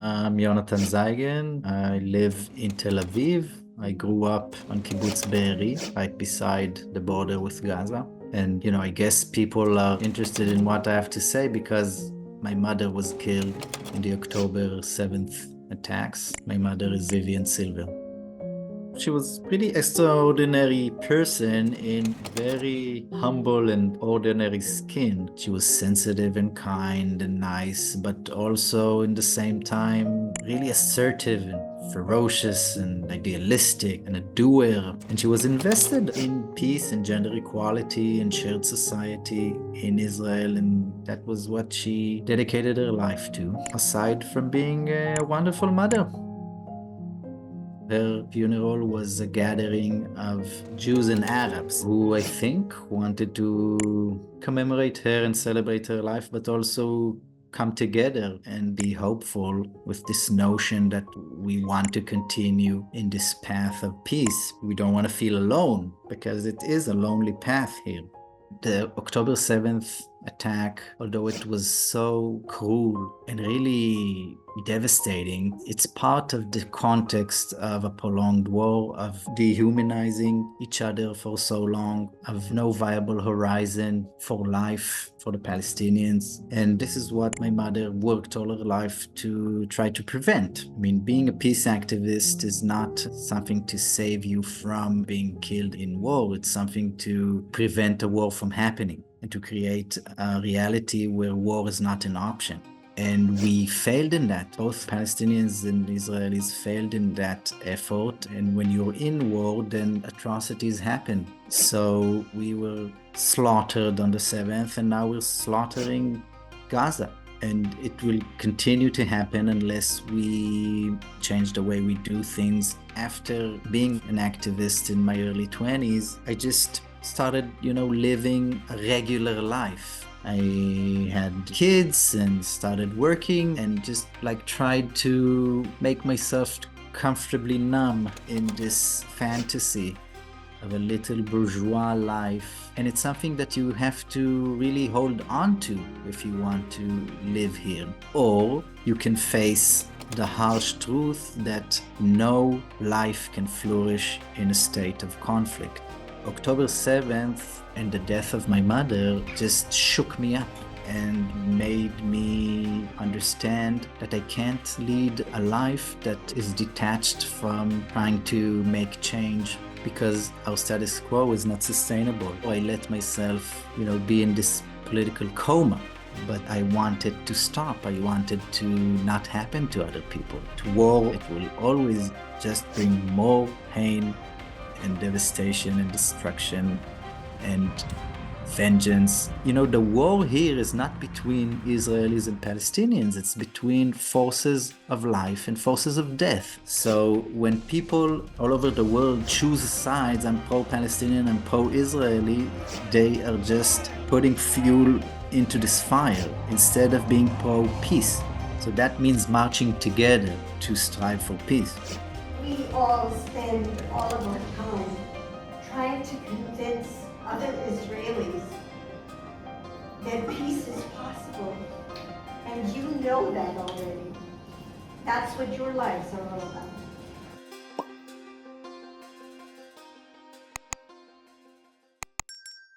I'm Yonatan Zeigen. I live in Tel Aviv. I grew up on Kibbutz Be'eri, right beside the border with Gaza. And, I guess people are interested in what I have to say because my mother was killed in the October 7th attacks. My mother is Vivian Silver. She was pretty extraordinary person in very humble and ordinary skin. She was sensitive and kind and nice, but also in the same time really assertive and ferocious and idealistic and a doer. And she was invested in peace and gender equality and shared society in Israel, and that was what she dedicated her life to, aside from being a wonderful mother. Her funeral was a gathering of Jews and Arabs who I think wanted to commemorate her and celebrate her life, but also come together and be hopeful with this notion that we want to continue in this path of peace. We don't want to feel alone because it is a lonely path here. The October 7th attack, although it was so cruel and really devastating, it's part of the context of a prolonged war, of dehumanizing each other for so long, of no viable horizon for life for the Palestinians. And this is what my mother worked all her life to try to prevent. I mean, being a peace activist is not something to save you from being killed in war. It's something to prevent a war from happening and to create a reality where war is not an option. And we failed in that. Both Palestinians and Israelis failed in that effort. And when you're in war, then atrocities happen. So we were slaughtered on the 7th, and now we're slaughtering Gaza. And it will continue to happen unless we change the way we do things. After being an activist in my early 20s, I just started, living a regular life. I had kids and started working and just tried to make myself comfortably numb in this fantasy of a little bourgeois life. And it's something that you have to really hold on to if you want to live here. Or you can face the harsh truth that no life can flourish in a state of conflict. October 7th and the death of my mother just shook me up and made me understand that I can't lead a life that is detached from trying to make change because our status quo is not sustainable. I let myself, be in this political coma. But I wanted to stop. I wanted to not happen to other people. To war, it will always just bring more pain and devastation and destruction and vengeance. The war here is not between Israelis and Palestinians. It's between forces of life and forces of death. So when people all over the world choose sides, I'm pro-Palestinian and pro-Israeli, they are just putting fuel into this fire instead of being pro-peace. So that means marching together to strive for peace. We all spend all of our time trying to convince other Israelis that peace is possible. And you know that already. That's what your lives are all about.